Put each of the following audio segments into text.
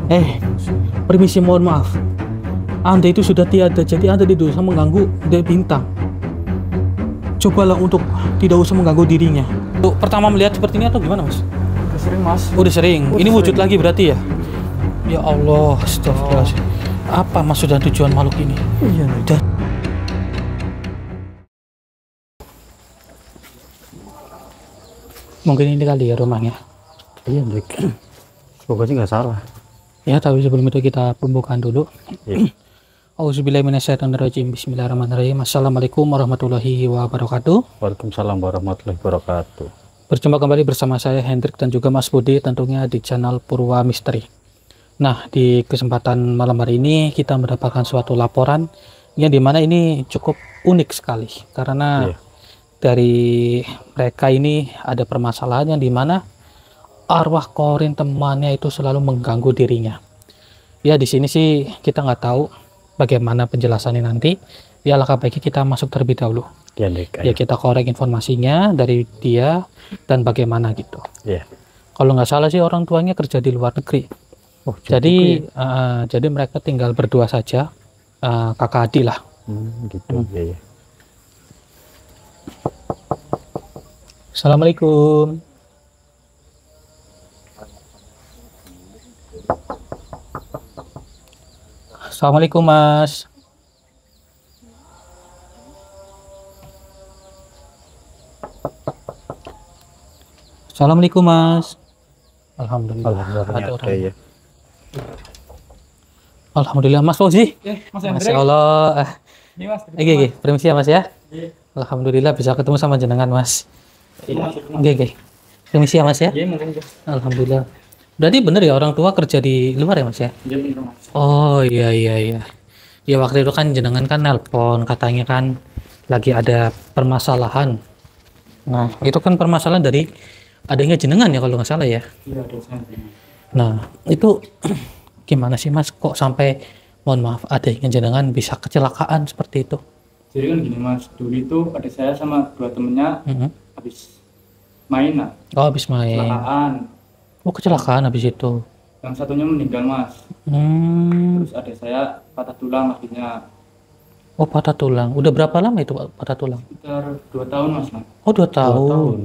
Eh, permisi, mohon maaf. Anda itu sudah tiada, jadi Anda tidak usah mengganggu Dek Bintang. Cobalah untuk tidak usah mengganggu dirinya. Tuh, pertama melihat seperti ini atau gimana, Mas? Udah sering, Mas. Udah sering. Udah Ini wujud sering. lagi berarti ya? Ya Allah, astagfirullahaladzim. Apa maksud dan tujuan makhluk ini? Iya, Dan mungkin ini kali ya rumahnya. iya, Dik. Semoga sih nggak salah. Ya, tapi sebelum itu kita pembukaan dulu. Iya. Auzubillahiminasyaitonirrajim. Bismillahirrahmanirrahim. Assalamualaikum warahmatullahi wabarakatuh. Waalaikumsalam warahmatullahi wabarakatuh. Berjumpa kembali bersama saya Hendrik dan juga Mas Budi tentunya di channel Purwa Misteri. Nah, di kesempatan malam hari ini kita mendapatkan suatu laporan yang dimana ini cukup unik sekali karena Iya. dari mereka ini ada permasalahan yang dimana arwah korin temannya itu selalu mengganggu dirinya. Ya, di sini sih kita nggak tahu bagaimana penjelasannya nanti. Ya, alangkah baiknya kita masuk terlebih dahulu. Iya, Dik. Ya, kita korek informasinya dari dia dan bagaimana gitu. Iya. Kalau nggak salah sih orang tuanya kerja di luar negeri. Oh, Jadi mereka tinggal berdua saja, kakak adik lah. gitu. Iya, iya. Assalamualaikum. Assalamualaikum, Mas. Assalamualaikum, Mas. Alhamdulillah. Alhamdulillah. Ada orang. Iya. Alhamdulillah, Mas Fauzi. Mas Masya Allah. Ini Mas. Oke, permisi ya, Mas ya. Iya. Alhamdulillah bisa ketemu sama jenengan, Mas. Iya. Oke. Permisi ya, Mas ya. Iya, mungkin. Alhamdulillah. Berarti bener ya orang tua kerja di luar ya, Mas ya? Iya, bener Mas. Oh, iya. Ya waktu itu kan jenengan kan nelpon katanya kan lagi ada permasalahan. Nah, itu kan permasalahan dari adanya jenengan ya kalau nggak salah ya. Iya, ada saya. Nah, itu gimana sih, Mas? Kok sampai mohon maaf adanya jenengan bisa kecelakaan seperti itu? Jadi kan gini Mas, dulu itu ada saya sama dua temennya Mhm. habis main lah, Oh, habis main. kecelakaan. Oh, kecelakaan habis itu. Yang satunya meninggal Mas. Hmm. Terus ada saya patah tulang akhirnya Oh, patah tulang. Udah berapa lama itu patah tulang? sekitar 2 tahun Mas. Nah, Oh, 2 tahun. tahun.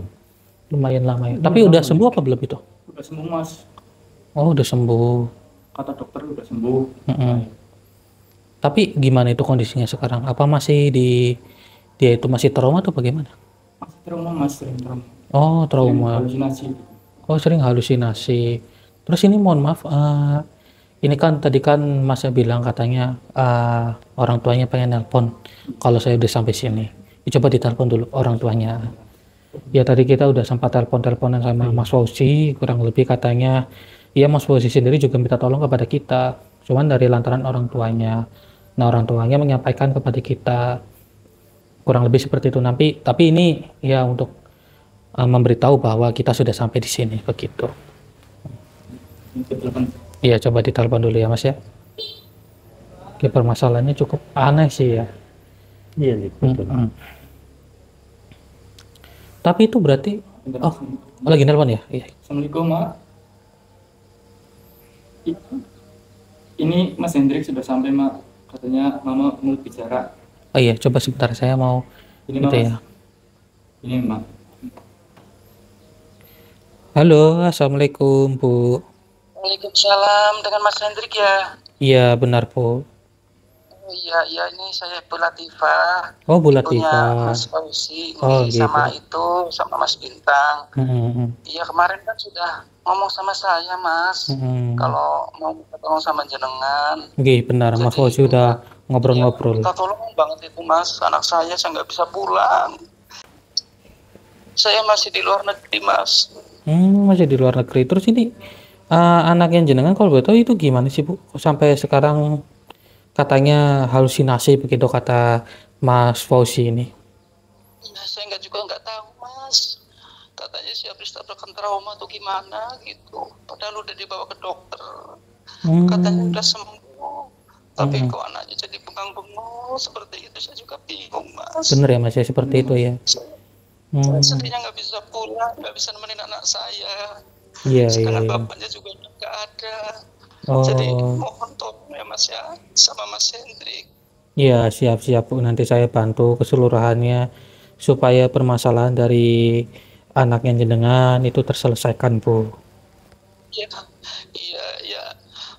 Lumayan lama ya. Tapi udah sembuh apa belum itu? udah sembuh Mas. Oh, udah sembuh. Kata dokter udah sembuh. Mm-mm. Tapi gimana itu kondisinya sekarang? Apa masih dia itu masih trauma atau bagaimana? Masih trauma Mas, sering trauma. Oh, Sering trauma. halusinasi. Oh, sering halusinasi. Terus ini mohon maaf, ini kan tadi kan Mas bilang katanya orang tuanya pengen nelpon kalau saya udah sampai sini. Ya, coba ditelepon dulu orang tuanya. Ya tadi kita udah sempat telepon-teleponan sama Mas Fauzi, kurang lebih katanya ya Mas Fauzi sendiri juga minta tolong kepada kita. Cuman dari lantaran orang tuanya. Nah, orang tuanya menyampaikan kepada kita kurang lebih seperti itu. Tapi ini ya untuk memberitahu bahwa kita sudah sampai di sini begitu. Ini ke telepon. Iya, coba ditelepon dulu ya, Mas ya. Oke, permasalahannya cukup aneh sih ya. Iya, Dik. Betul. Mm-mm. Tapi itu berarti Bentar, oh, Mas. lagi nelpon ya? Iya. Assalamualaikum Mak. Ini Mas Hendrik sudah sampai Mak. Katanya Mama mau bicara. Oh iya, coba sebentar saya mau Ini gitu Mas. ya. Ini Mak. Halo, Assalamualaikum, Bu. Waalaikumsalam, dengan Mas Hendrik ya. Iya, benar, Bu. Oh, iya ini saya Bu Latifah, Oh, Bu punya Latifah. Mas Fauzi Oh, ini gitu. sama Mas Bintang. Mm-mm. Iya kemarin kan sudah ngomong sama saya Mas, Mm-mm. kalau mau minta tolong sama jenengan. Oke, benar, Mas Jadi, Fauzi udah ngobrol-ngobrol. Minta tolong banget itu Mas, anak saya nggak bisa pulang. Saya masih di luar negeri Mas. Masih di luar negeri. Terus ini anak yang jenengan kalau boleh tahu itu gimana sih, Bu? Kok sampai sekarang katanya halusinasi begitu kata Mas Fauzi ini. Ya, saya nggak tahu Mas. Katanya sih habis tabrakan trauma atau gimana gitu. Padahal udah dibawa ke dokter. Katanya udah sembuh. Tapi kok anaknya jadi bengang-bengong seperti itu, saya juga bingung Mas. Bener ya, Mas ya, seperti itu ya. Saya sedihnya nggak bisa pulang, nggak bisa nemenin anak saya. Iya. Sekarang bapaknya juga udah nggak ada. Jadi Oh, mohon tolong ya Mas ya, sama Mas Hendrik. iya siap-siap Bu. Nanti saya bantu keseluruhannya supaya permasalahan dari anaknya jenengan itu terselesaikan Bu. Iya, iya, iya.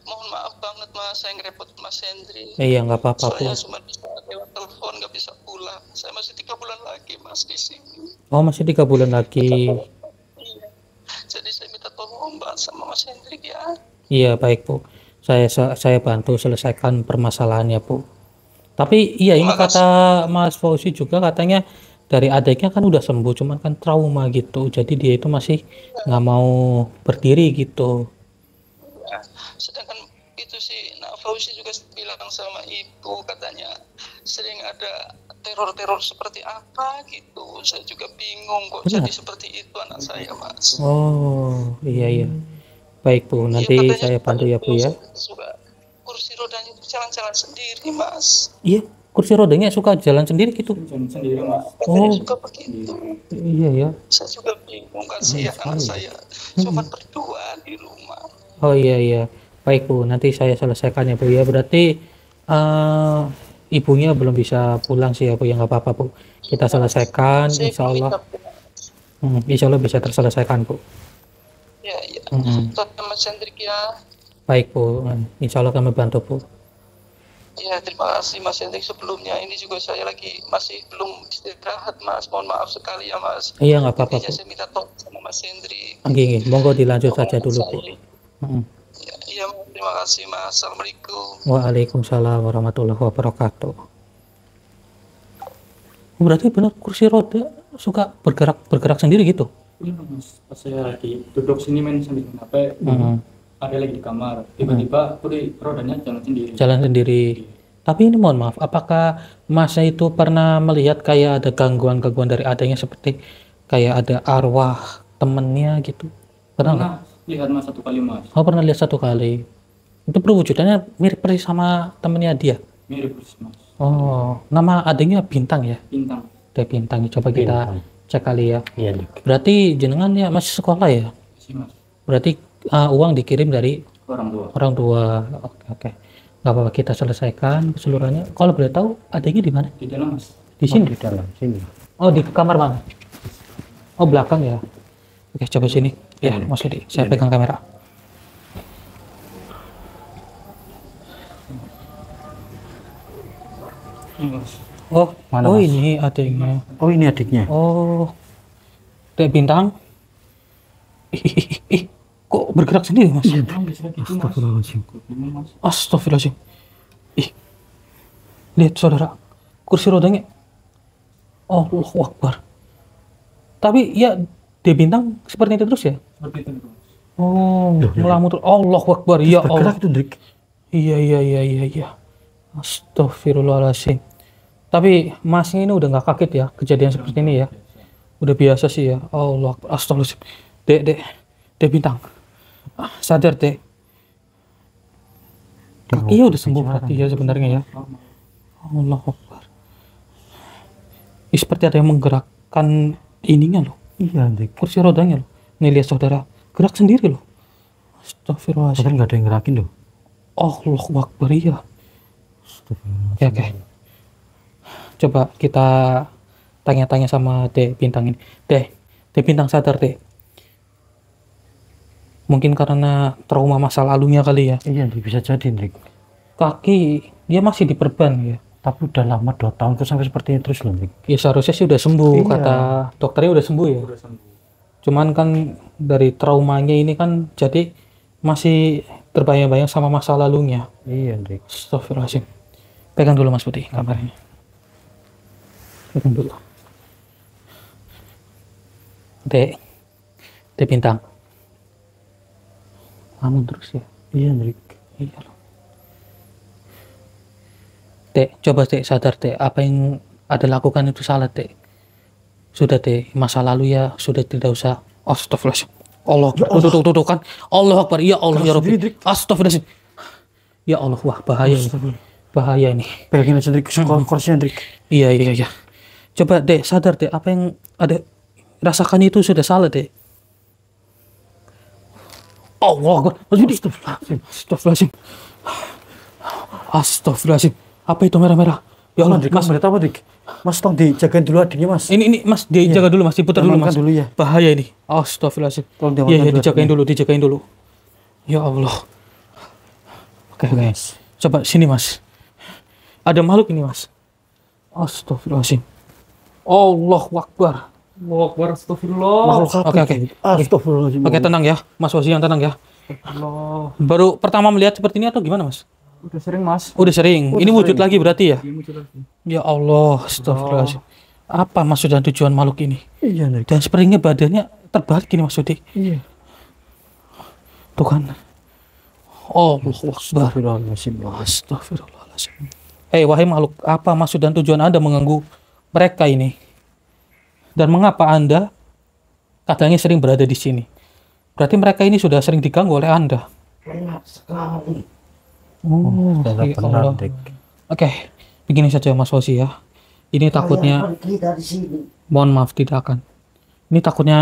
Mohon maaf banget Mas, saya ngerepot Mas Hendrik. Iya nggak apa-apa Bu. Soalnya cuma bisa lewat telepon, nggak bisa pulang. Saya masih 3 bulan lagi Mas di sini. Oh masih 3 bulan lagi. Iya. Jadi saya minta tolong Mbak sama Mas Hendrik ya. Iya baik Bu. Saya bantu selesaikan permasalahannya Bu. Tapi iya ini Terima kasih. kata Mas Fauzi juga katanya dari adiknya kan udah sembuh, cuman kan trauma gitu. Jadi dia itu masih nggak mau berdiri gitu. Ya. Sedangkan itu sih, Nak Fauzi juga bilang sama ibu, katanya sering ada teror-teror seperti apa gitu. Saya juga bingung kok Benar. jadi seperti itu anak saya Mas. Oh iya iya. Baik Bu, Iya nanti katanya saya bantu ya Bu ya. suka kursi rodanya itu jalan-jalan sendiri Mas. Iya, kursi rodanya suka jalan sendiri gitu. Jalan sendiri Mas. Katanya Oh suka begitu. iya ya. Saya juga bingung, kasihan anak saya. Cuma berdua di rumah. Oh iya iya. Baik Bu, nanti saya selesaikan ya Bu ya. Berarti ibunya belum bisa pulang sih ya Bu ya, nggak apa-apa Bu. Kita selesaikan, Saya insya belum Allah. minta Insya Allah bisa terselesaikan Bu. ya, ya. Mm-mm. Tapi Mas Hendrik ya. Baik Bu, insya Allah kami bantu Bu. Ya, terima kasih Mas Hendrik sebelumnya. Ini juga saya lagi masih belum istirahat Mas. Mohon maaf sekali ya Mas. Iya nggak apa-apa Intinya Bu. saya minta tolong sama Mas Hendrik. Gini, monggo dilanjut Tolong saja dulu Bu. saya. Mm-mm. Ya, iya, terima kasih Mas. Assalamualaikum. Waalaikumsalam warahmatullahi wabarakatuh. Berarti benar kursi roda suka bergerak sendiri gitu. Iya Mas, pas saya lagi duduk sini main sambil main HP, Mm-mm. ada lagi di kamar, tiba-tiba rodanya jalan sendiri. Jalan sendiri. Tapi ini mohon maaf, apakah Masnya itu pernah melihat kayak ada gangguan-gangguan dari adanya seperti kayak ada arwah temennya gitu? Pernah nggak? Pernah lihat Mas 1 kali Mas, Oh pernah lihat 1 kali. Itu perwujudannya mirip persis sama temennya dia. mirip persis Mas, Oh, nama adanya Bintang ya? bintang. Dia Bintang. Coba kita cek kali ya. Iya Dik. Berarti jenengan ya masih sekolah ya? Sih Mas, Berarti uang dikirim dari orang tua. orang tua. Oke, oke. Nggak apa-apa, kita selesaikan keseluruhannya. Kalau boleh tahu adanya di mana? Di dalam Mas, Di sini? Di dalam sini. Oh, di kamar mana? Oh, belakang ya. Oke, coba sini. Ya, Mas Edi, saya pegang kamera. Mas. Oh, Mana, oh Mas? ini adanya. Oh ini adiknya. Oh, Dek Bintang. Ih, kok bergerak sendiri, Mas? Orang bisa gitu Mas. Astagfirullahaladzim. Bingung, Mas. Astagfirullahaladzim. Ih, lihat saudara, kursi rodanya. Allahu Akbar. Tapi ya, Dek Bintang seperti itu terus ya? Seperti itu Mas. Oh, ngelamun terus. Allahu Akbar. Ya Allah. Bergerak itu Dik. Iya. Astagfirullahaladzim. Tapi masnya ini udah nggak kaget ya kejadian seperti ini ya. Udah biasa sih ya. Allah Akbar. Astagfirullahaladzim. Dek Bintang. Sadar Dek. Kakinya udah sembuh berarti ya sebenarnya ya. Allah Akbar. Ini seperti ada yang menggerakkan ininya loh. Iya Dik. Kursi rodanya loh. Nih lihat saudara. Gerak sendiri loh. Astagfirullahaladzim. Padahal nggak ada yang ngerakin loh. Allah Akbar iya. Astagfirullahaladzim. Oke. Coba kita tanya-tanya sama Dek Bintang ini. Dek Bintang sadar Dek. Mungkin karena trauma masa lalunya kali ya. Iya Dik, bisa jadi Dik. Kaki dia masih diperban ya. Tapi udah lama 2 tahun tuh sampai seperti itu terus loh Dik. Ya seharusnya sih udah sembuh, Iya. kata dokternya udah sembuh ya. Udah sembuh. Cuman kan dari traumanya ini kan jadi masih terbayang-bayang sama masa lalunya. Iya Dik. Astagfirullahaladzim. Pegang dulu Mas Putih kamarnya. Pegang dulu. Dek Bintang. Kamu terus ya. Iya Dik. Iya loh. Dek, coba Dek sadar Dek, apa yang ada lakukan itu salah Dek. Sudah Dek, masa lalu ya sudah tidak usah. Astagfirullahaladzim. Allah, tuh kan. Allah Akbar, ya Allah ya Rabbi. Astagfirullahaladzim. Ya Allah, wah bahaya ini. Bahaya ini. Pegangin aja Dik, kursinya Dik. Iya. Coba Dek sadar Dek, apa yang ada rasakan itu sudah salah Dek. Allah, astagfirullahaladzim. Astagfirullahaladzim. Apa itu merah-merah? Ya Allah, Mas, melihat apa, Dik? Mas, tolong dijagain dulu adiknya, Mas. ini Mas, dijaga dulu Mas, diputar dulu Mas. Diamankan dulu ya. Bahaya ini. Astagfirullahaladzim. Tolong Iya, diamankan dulu dijagain adiknya. dulu, dijagain dulu. Ya Allah. Oke. Mas. Coba sini Mas. Ada makhluk ini Mas. Astagfirullahaladzim. Allahu Akbar. Allahu Akbar, astagfirullah. Makhluk apa? Oke. Astagfirullahaladzim. Oke, tenang ya. Mas Wasi yang tenang ya. Allah. Baru pertama melihat seperti ini atau gimana Mas? Udah sering, Mas. Udah sering. Ini wujud lagi berarti ya? Dia muncul lagi. Ya Allah, astagfirullahaladzim. Apa maksud dan tujuan makhluk ini? Iya, Dik. Dan sepertinya badannya terbalik gini Mas Wadi. Iya. Tuh kan. Allahu Akbar. Astagfirullahaladzim. Astagfirullahaladzim. Hei wahai makhluk, apa maksud dan tujuan Anda mengganggu mereka ini? Dan mengapa Anda katanya sering berada di sini? Berarti mereka ini sudah sering diganggu oleh Anda. Oh, Benar, ya Allah. Dik. Oke, begini saja Mas Wasi ya. Ini takutnya, mohon maaf tidak akan. Ini takutnya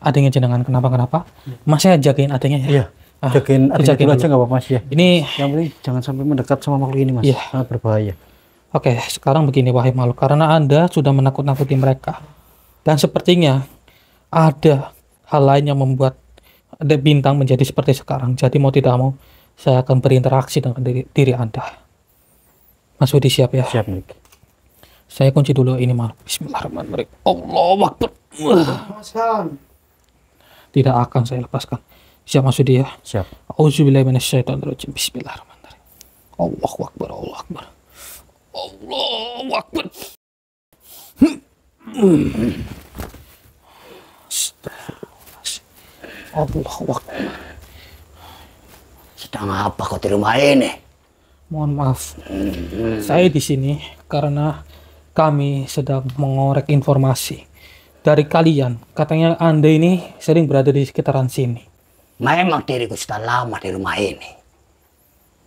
adanya jenengan kenapa-kenapa. Mas saya jagain adanya ya. Iya. Jagain adiknya jagain dulu dulu. aja nggak apa-apa, Mas ya. Ini, Yang penting jangan sampai mendekat sama makhluk ini, Mas. Iya. Sangat berbahaya. oke, sekarang begini wahai makhluk. Karena Anda sudah menakut-nakuti mereka. Dan sepertinya ada hal lain yang membuat ada bintang menjadi seperti sekarang. Jadi mau tidak mau, saya akan berinteraksi dengan diri Anda. Mas Wudi siap ya? Siap, Dik. Saya kunci dulu ini malam. Bismillahirrahmanirrahim. Allahu Akbar. Tidak akan saya lepaskan. Siap Mas Wudi ya? Siap. Auzubillahi minasyaitonirrajim. Bismillahirrahmanirrahim. Allahu Akbar. Allahu Akbar. Allahu Akbar. Astagfirullahaladzim. Allahu Akbar. Sedang apa kau di rumah ini? Mohon maaf. Saya di sini karena kami sedang mengorek informasi dari kalian. Katanya Anda ini sering berada di sekitaran sini. Memang diriku sudah lama di rumah ini.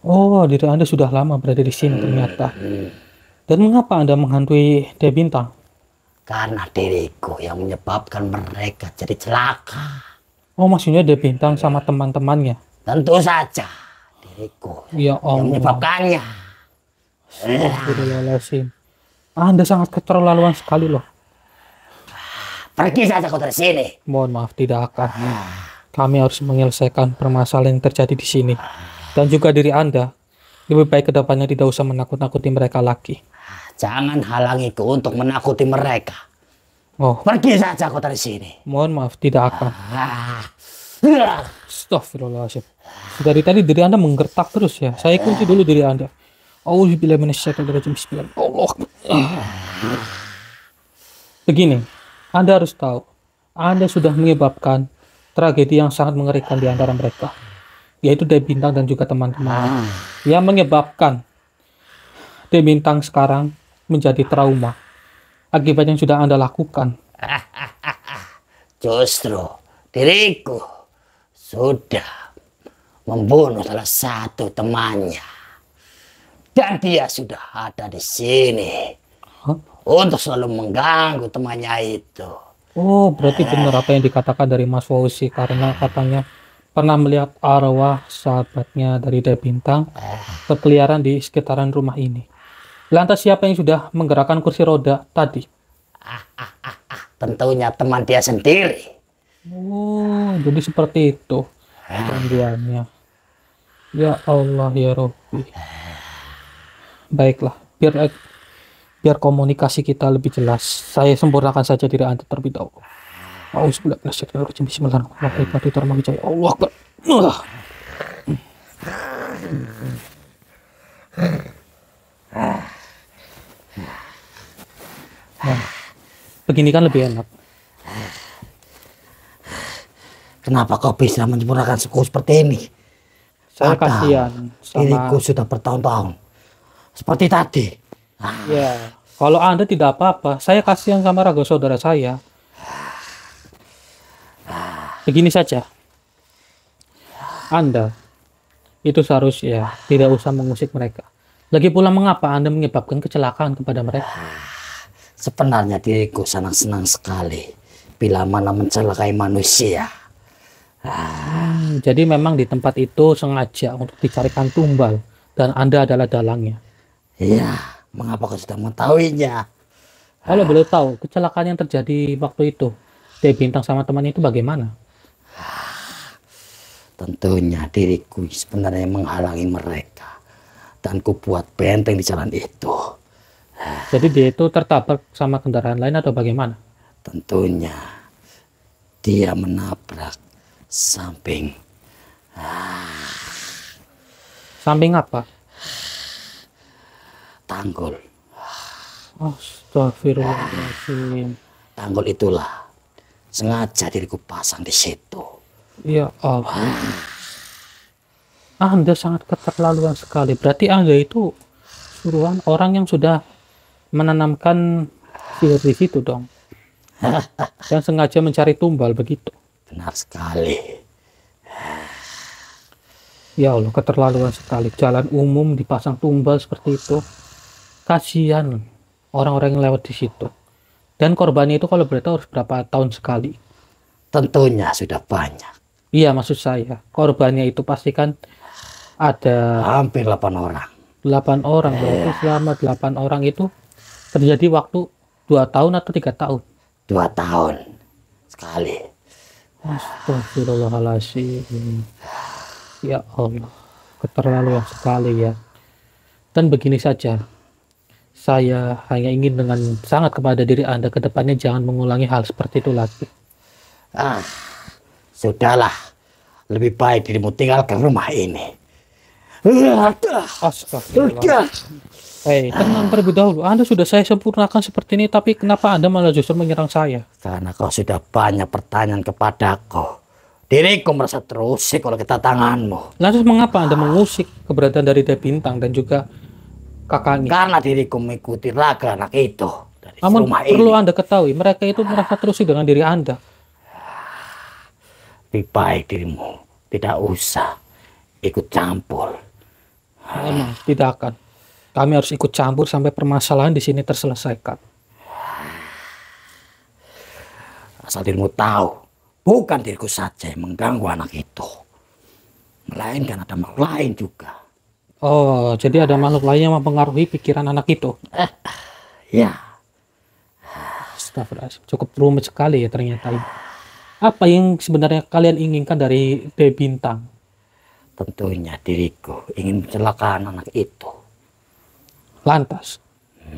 Oh, diri Anda sudah lama berada di sini ternyata. Dan mengapa Anda menghantui Dewi Bintang? Karena diriku yang menyebabkan mereka jadi celaka. Oh, maksudnya Dewi Bintang sama teman-temannya. Tentu saja diriku Ya yang Allah. menyebabkannya. Astagfirullahaladzim. Anda sangat keterlaluan sekali loh. Pergi saja kau dari sini. Mohon maaf, tidak akan. Kami harus menyelesaikan permasalahan yang terjadi di sini. Dan juga diri Anda, lebih baik kedepannya tidak usah menakut-nakuti mereka lagi. Jangan halangiku untuk menakuti mereka. Oh, Pergi saja kau dari sini. mohon maaf, tidak akan. Ah. Astagfirullahaladzim. Dari tadi diri Anda menggertak terus ya. Saya kunci dulu diri Anda. Auzubillahi minasyaitonirrajim. Bismillah. Allah. Begini, Anda harus tahu, Anda sudah menyebabkan tragedi yang sangat mengerikan di antara mereka, yaitu Dewi Bintang dan juga teman-teman, yang menyebabkan Dewi Bintang sekarang menjadi trauma akibat yang sudah Anda lakukan. Justru diriku sudah membunuh salah satu temannya. Dan dia sudah ada di sini. Hah? Untuk selalu mengganggu temannya itu. Oh, berarti benar apa yang dikatakan dari Mas Fauzi, karena katanya pernah melihat arwah sahabatnya dari Dewi Bintang berkeliaran di sekitaran rumah ini. Lantas siapa yang sudah menggerakkan kursi roda tadi? Tentunya teman dia sendiri. Oh, jadi seperti itu gangguannya. Ya Allah ya Rabbi. Baiklah, biar komunikasi kita lebih jelas. Saya sempurnakan saja diri Anda terlebih dahulu. Auzubillahi minasyaitonirrajim. Bismillahirrahmanirrahim. Allah Akbar. Nah, begini kan lebih enak. Kenapa kau bisa menyempurnakan suku seperti ini? Saya Padahal kasihan diriku sama. sudah bertahun-tahun. Seperti tadi. Ya, kalau Anda tidak apa-apa, saya kasihan sama raga saudara saya. Begini saja, Anda itu seharusnya tidak usah mengusik mereka. Lagi pula mengapa Anda menyebabkan kecelakaan kepada mereka? Sebenarnya diriku sangat senang sekali bila mana mencelakai manusia. Jadi memang di tempat itu sengaja untuk dicarikan tumbal dan Anda adalah dalangnya. Iya, mengapa kau sudah mengetahuinya? Kalau boleh tahu, kecelakaan yang terjadi waktu itu, Teh Bintang sama teman itu bagaimana? Tentunya diriku sebenarnya menghalangi mereka. Dan ku buat benteng di jalan itu. Jadi dia itu tertabrak sama kendaraan lain atau bagaimana? Tentunya dia menabrak samping Samping apa? tanggul. Astagfirullahaladzim. Tanggul itulah sengaja diriku pasang di situ. Ya Allah. Anda sangat keterlaluan sekali. Berarti Anda itu suruhan orang yang sudah menanamkan sihir di situ dong. Dan sengaja mencari tumbal begitu. Benar sekali. Ya Allah, keterlaluan sekali. Jalan umum dipasang tumbal seperti itu. Kasihan orang-orang yang lewat di situ. Dan korbannya itu kalau boleh tahu harus berapa tahun sekali? Tentunya sudah banyak. Iya, maksud saya. Korbannya itu pastikan ada Hampir 8 orang. 8 orang. Berarti selama 8 orang itu terjadi waktu 2 tahun atau 3 tahun? 2 tahun sekali. Astagfirullahaladzim. Ya Allah, keterlaluan sekali ya. Dan begini saja, saya hanya ingin dengan sangat kepada diri Anda ke depannya jangan mengulangi hal seperti itu lagi. Sudahlah. Lebih baik dirimu tinggalkan rumah ini. Astagfirullah. Hei, tenang terlebih dahulu. Anda sudah saya sempurnakan seperti ini, tapi kenapa Anda malah justru menyerang saya? Karena kau sudah banyak pertanyaan kepadaku. Diriku merasa terusik oleh kedatanganmu. Lantas mengapa Anda mengusik keberadaan dari Teh Bintang dan juga kakaknya? Karena diriku mengikuti raga anak itu dari Namun rumah perlu ini. Anda ketahui, mereka itu merasa terusik dengan diri Anda. Lebih baik dirimu tidak usah ikut campur. Memang tidak akan. Kami harus ikut campur sampai permasalahan di sini terselesaikan. Asal dirimu tahu, bukan diriku saja yang mengganggu anak itu, melainkan ada makhluk lain juga. Oh, jadi ada makhluk lain yang mempengaruhi pikiran anak itu. Ya, Astagfirullahaladzim. Cukup rumit sekali ya ternyata ini. Apa yang sebenarnya kalian inginkan dari Teh Bintang? tentunya diriku ingin mencelakaan anak itu. Lantas,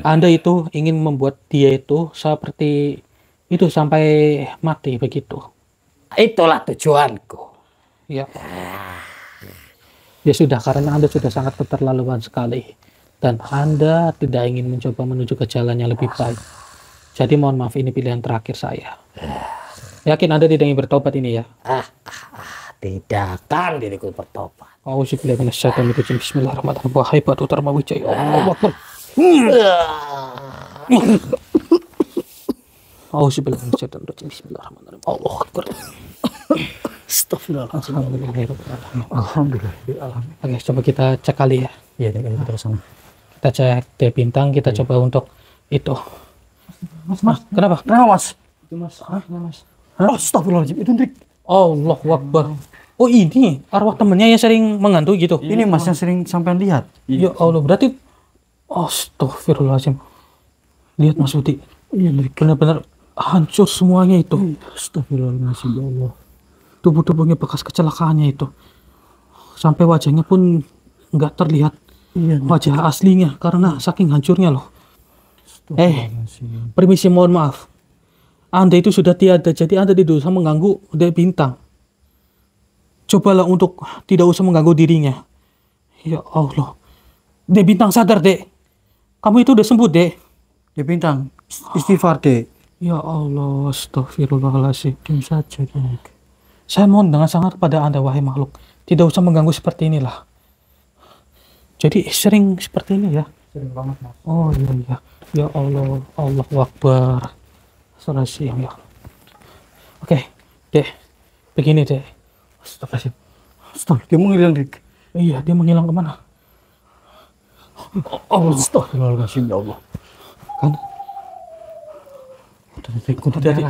Anda itu ingin membuat dia itu seperti itu sampai mati begitu. Itulah tujuanku. Ya. Ya sudah, karena Anda sudah sangat keterlaluan sekali. Dan Anda tidak ingin mencoba menuju ke jalan yang lebih baik. Jadi mohon maaf, ini pilihan terakhir saya. Yakin Anda tidak ingin bertobat ini ya? Tidak akan diriku bertobat. Auzubillahi minasyaitonirrajim. Bismillahirrahmanirrahim. Wahai Batu Dharma Wijaya. Allahu Akbar. Auzubillahi minasyaitonirrajim. Bismillahirrahmanirrahim. Allahu Akbar. Astagfirullahaladzim. Alhamdulillah. Alhamdulillah. Oke, coba kita cek kali ya. Iya, kita terus sana. Kita cek Teh Bintang, kita coba untuk itu. Mas, kenapa? Kenapa, Mas? Itu mas, mas. Astagfirullahaladzim. Itu Ndrik. Allahu Akbar. Oh, ini arwah temennya yang sering mengantuk gitu. Ini Mas yang sering sampean lihat. Ya Allah, berarti astagfirullahaladzim. Lihat Mas Budi. Iya, Ndrik. Benar-benar hancur semuanya itu. Astagfirullahaladzim, ya Allah. Tubuh-tubuhnya bekas kecelakaannya itu. Sampai wajahnya pun nggak terlihat Iya, Ndrik. wajah aslinya karena saking hancurnya loh. Astagfirullahaladzim. Permisi, mohon maaf. Anda itu sudah tiada, jadi Anda tidak usah mengganggu Dek Bintang. Cobalah untuk tidak usah mengganggu dirinya. Ya Allah. Dek Bintang, sadar, Dek. Kamu itu udah sembuh, Dek. Ya Bintang, istighfar, Dek. Ya Allah, astagfirullahaladzim. Diam saja, Ndrik. Saya mohon dengan sangat kepada Anda, wahai makhluk. Tidak usah mengganggu seperti inilah. Jadi sering seperti ini ya? Sering banget mas. Oh iya, iya. Ya Allah, Allahu Akbar. Astagfirullahaladzim, ya. Oke, Dek. Begini, Dek. Astagfirullahaladzim. Astagfirullah, dia menghilang, Ndrik. Iya, dia menghilang kemana? Astagfirullahaladzim, ya Allah. Kan?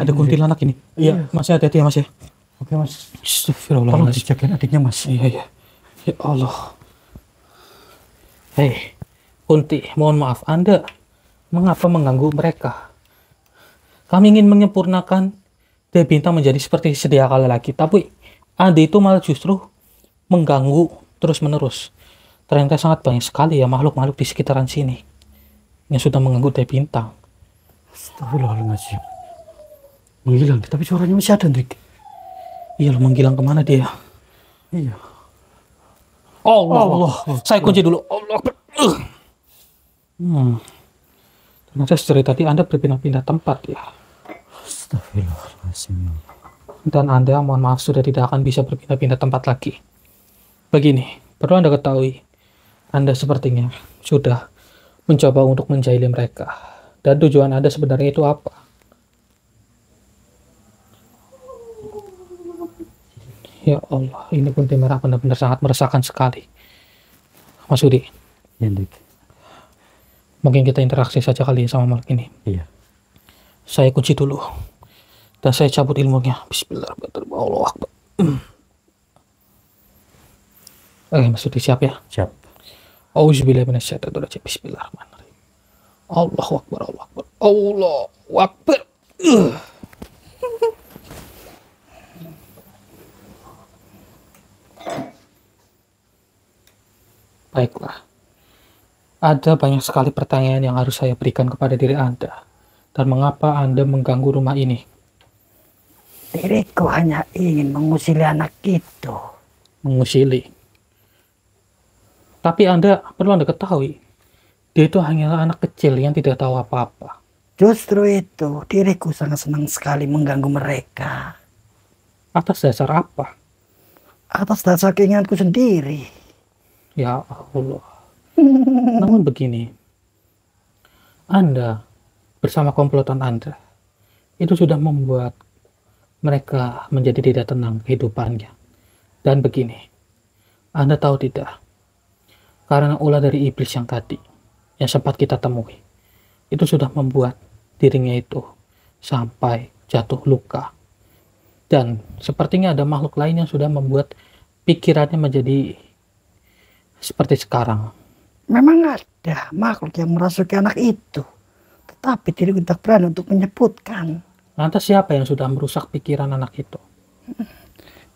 Ada kuntilanak ini. Iya, masih hati-hati ya, Mas ya. Oke mas, tolong Astagfirullahaladzim. dijagain adiknya mas. Iya, iya. Ya Allah. Hei, Kunti, mohon maaf, Anda mengapa mengganggu mereka? Kami ingin menyempurnakan Dewi Bintang menjadi seperti sedia kala lagi, tapi Anda itu malah justru mengganggu terus-menerus. Ternyata sangat banyak sekali ya makhluk-makhluk di sekitaran sini yang sudah mengganggu Dewi Bintang. Astagfirullahaladzim. Menghilang, tapi suaranya masih ada Hendrik. Iya, lo menghilang kemana dia? Iya. Allah. Saya kunci dulu. Allah. Ternyata dari tadi Anda berpindah-pindah tempat ya. Astagfirullahaladzim. Dan Anda, mohon maaf, sudah tidak akan bisa berpindah-pindah tempat lagi. Begini, perlu Anda ketahui, Anda sepertinya sudah mencoba untuk menjahili mereka. Dan tujuan Anda sebenarnya itu apa? Ya Allah, ini Kunti Merah benar-benar sangat meresahkan sekali. Mas Udi, Ya Hendrik. mungkin kita interaksi saja kali ya sama makhluk ini. Iya. Saya kunci dulu. Dan saya cabut ilmunya. Bismillahirrahmanirrahim. Allah Akbar. Mas Udi siap ya? Siap. Auzubillahi minasyaitonir rajim. Bismillahirrahmanirrahim. Allahu Akbar, Allahu Akbar. Allahu Akbar. Baiklah. Ada banyak sekali pertanyaan yang harus saya berikan kepada diri Anda. Dan mengapa Anda mengganggu rumah ini? Diriku hanya ingin mengusili anak itu. Mengusili. Tapi perlu Anda ketahui, dia itu hanyalah anak kecil yang tidak tahu apa-apa. Justru itu, diriku sangat senang sekali mengganggu mereka. Atas dasar apa? Atas dasar keinginanku sendiri. Ya Allah. Namun begini, Anda bersama komplotan Anda itu sudah membuat mereka menjadi tidak tenang kehidupannya. Dan begini, Anda tahu tidak, karena ulah dari iblis yang tadi yang sempat kita temui itu sudah membuat dirinya itu sampai jatuh luka. Dan sepertinya ada makhluk lain yang sudah membuat pikirannya menjadi seperti sekarang. Memang ada makhluk yang merasuki anak itu. Tetapi diriku tidak berani untuk menyebutkan. Lantas siapa yang sudah merusak pikiran anak itu?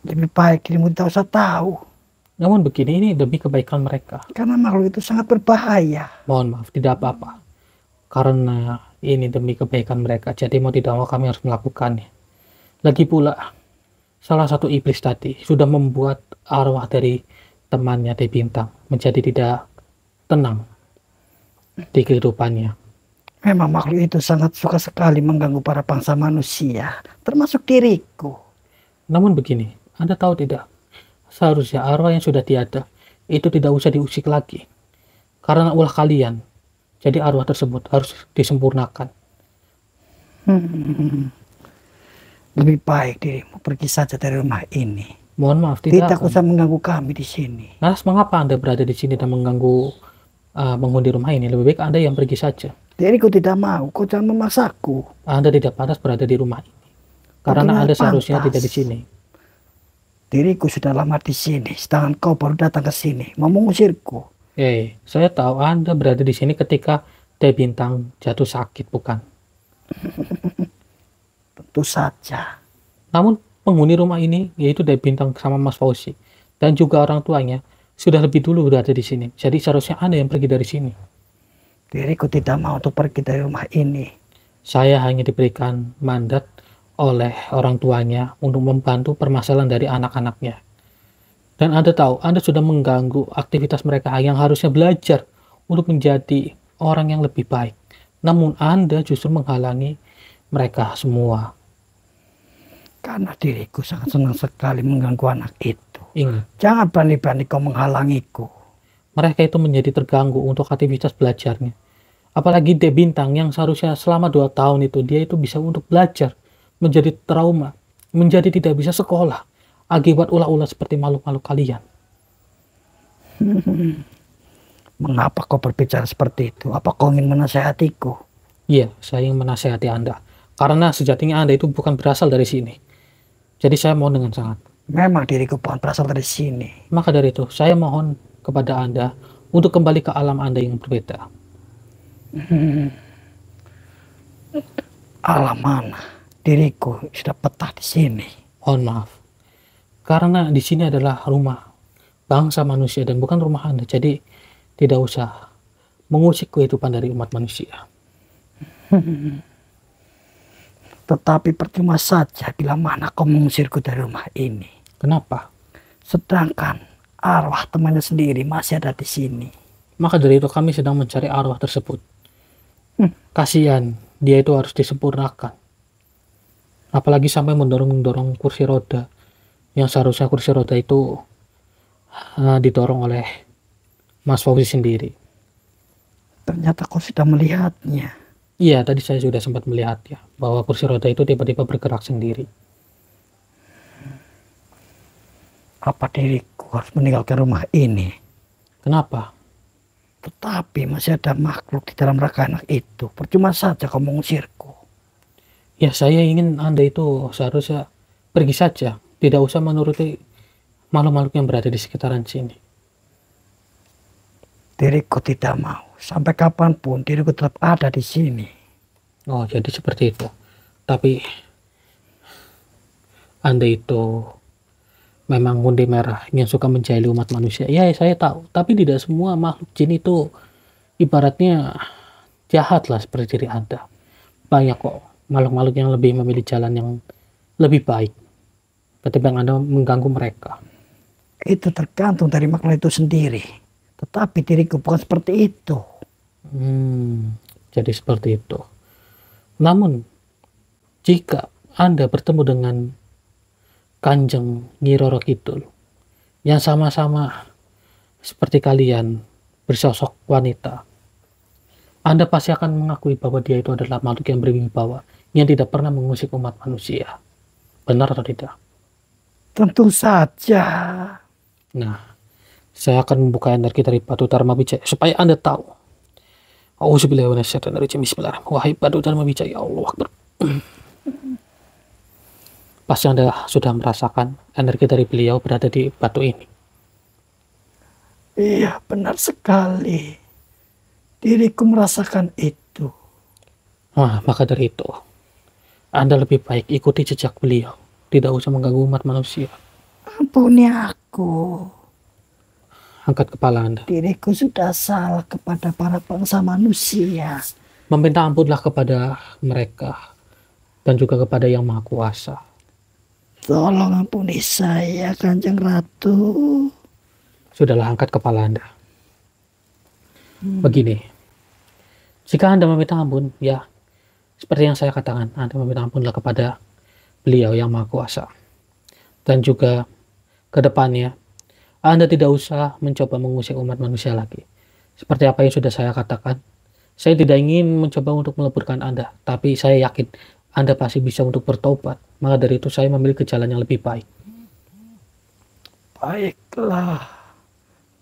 Lebih baik dirimu tidak usah tahu. Namun begini, ini demi kebaikan mereka. Karena makhluk itu sangat berbahaya. Mohon maaf, tidak apa-apa. Karena ini demi kebaikan mereka, jadi mau tidak mau kami harus melakukannya. Lagi pula, salah satu iblis tadi sudah membuat arwah dari temannya Dewi Bintang menjadi tidak tenang di kehidupannya. Memang makhluk itu sangat suka sekali mengganggu para bangsa manusia, termasuk diriku. Namun begini, Anda tahu tidak, seharusnya arwah yang sudah tiada itu tidak usah diusik lagi. Karena ulah kalian, jadi arwah tersebut harus disempurnakan. Lebih baik dirimu pergi saja dari rumah ini. Mohon maaf, tidak Tidak akan. usah mengganggu kami di sini. Nah, mengapa Anda berada di sini dan mengganggu penghuni rumah ini? Lebih baik Anda yang pergi saja. Diriku tidak mau, kau jangan memaksaku. Anda tidak pantas berada di rumah ini. Karena Tidak Anda seharusnya pantas. tidak di sini. Diriku sudah lama di sini, sedangkan kau baru datang ke sini, mau mengusirku. Saya tahu Anda berada di sini ketika Dewi Bintang jatuh sakit, bukan? Tentu saja. Namun penghuni rumah ini, yaitu Dewi Bintang sama Mas Fauzi, dan juga orang tuanya, sudah lebih dulu berada di sini. Jadi seharusnya Anda yang pergi dari sini. Diriku tidak mau untuk pergi dari rumah ini. Saya hanya diberikan mandat oleh orang tuanya untuk membantu permasalahan dari anak-anaknya. Dan Anda tahu, Anda sudah mengganggu aktivitas mereka yang harusnya belajar untuk menjadi orang yang lebih baik. Namun Anda justru menghalangi mereka semua. Karena diriku sangat senang sekali mengganggu anak itu. Ingat, Jangan berani-berani kau menghalangiku. mereka itu menjadi terganggu untuk aktivitas belajarnya. Apalagi Dewi Bintang yang seharusnya selama 2 tahun itu dia itu bisa untuk belajar, menjadi trauma, menjadi tidak bisa sekolah akibat ulah-ulah seperti makhluk-makhluk kalian. Mengapa kau berbicara seperti itu? Apa kau ingin menasehatiku? Iya, saya ingin menasehati Anda. Karena sejatinya Anda itu bukan berasal dari sini. Jadi saya mohon dengan sangat. Memang diriku bukan berasal dari sini. Maka dari itu, saya mohon kepada Anda untuk kembali ke alam Anda yang berbeda. Alam mana? Diriku sudah betah di sini. Mohon maaf. Karena di sini adalah rumah bangsa manusia dan bukan rumah Anda. Jadi tidak usah mengusik kehidupan dari umat manusia. Tetapi percuma saja bila mana kau mengusirku dari rumah ini. Kenapa? Sedangkan arwah temannya sendiri masih ada di sini. Maka dari itu kami sedang mencari arwah tersebut. Kasihan, dia itu harus disempurnakan. Apalagi sampai mendorong-dorong kursi roda. Yang seharusnya kursi roda itu didorong oleh Mas Fauzi sendiri. Ternyata kau sudah melihatnya. Iya, tadi saya sudah sempat melihat ya, bahwa kursi roda itu tiba-tiba bergerak sendiri. Apa diriku harus meninggalkan rumah ini? Kenapa? Tetapi masih ada makhluk di dalam raga anak itu. Percuma saja kau mengusirku. Ya, saya ingin Anda itu seharusnya pergi saja. Tidak usah menuruti makhluk-makhluk yang berada di sekitaran sini. Diriku tidak mau. Sampai kapanpun diriku tetap ada di sini. Oh, jadi seperti itu. Tapi Anda itu memang mundi merah yang suka menjahili umat manusia. Ya, saya tahu. Tapi tidak semua makhluk jin itu ibaratnya jahat lah seperti diri Anda. Banyak kok makhluk-makhluk yang lebih memilih jalan yang lebih baik ketimbang Anda mengganggu mereka. Itu tergantung dari makhluk itu sendiri. Tetapi diriku bukan seperti itu. Jadi seperti itu. Namun, jika Anda bertemu dengan Kanjeng Nyi Roro Kidul yang sama-sama seperti kalian bersosok wanita, Anda pasti akan mengakui bahwa dia itu adalah makhluk yang berwibawa, yang tidak pernah mengusik umat manusia. Benar atau tidak? Tentu saja. Nah, saya akan membuka energi dari Batu Dharma Wijaya supaya Anda tahu. Auzubillahi minasyaitonirrajim. Bismillahirrahmanirrahim. Wahai Batu Dharma Wijaya, Allah Akbar. Pasti Anda sudah merasakan energi dari beliau berada di batu ini. Iya, benar sekali. Diriku merasakan itu. Nah, maka dari itu, Anda lebih baik ikuti jejak beliau. Tidak usah mengganggu umat manusia. Ampuni aku. Angkat kepala Anda. Diriku sudah salah kepada para bangsa manusia. Meminta ampunlah kepada mereka dan juga kepada Yang Maha Kuasa. Tolong ampuni saya, Kanjeng Ratu. Sudahlah, angkat kepala Anda. Begini, jika Anda meminta ampun, ya seperti yang saya katakan, Anda meminta ampunlah kepada beliau Yang Maha Kuasa. Dan juga ke depannya, Anda tidak usah mencoba mengusik umat manusia lagi. Seperti apa yang sudah saya katakan, saya tidak ingin mencoba untuk meleburkan Anda, tapi saya yakin Anda pasti bisa untuk bertobat. Maka dari itu saya memilih jalan yang lebih baik. Baiklah,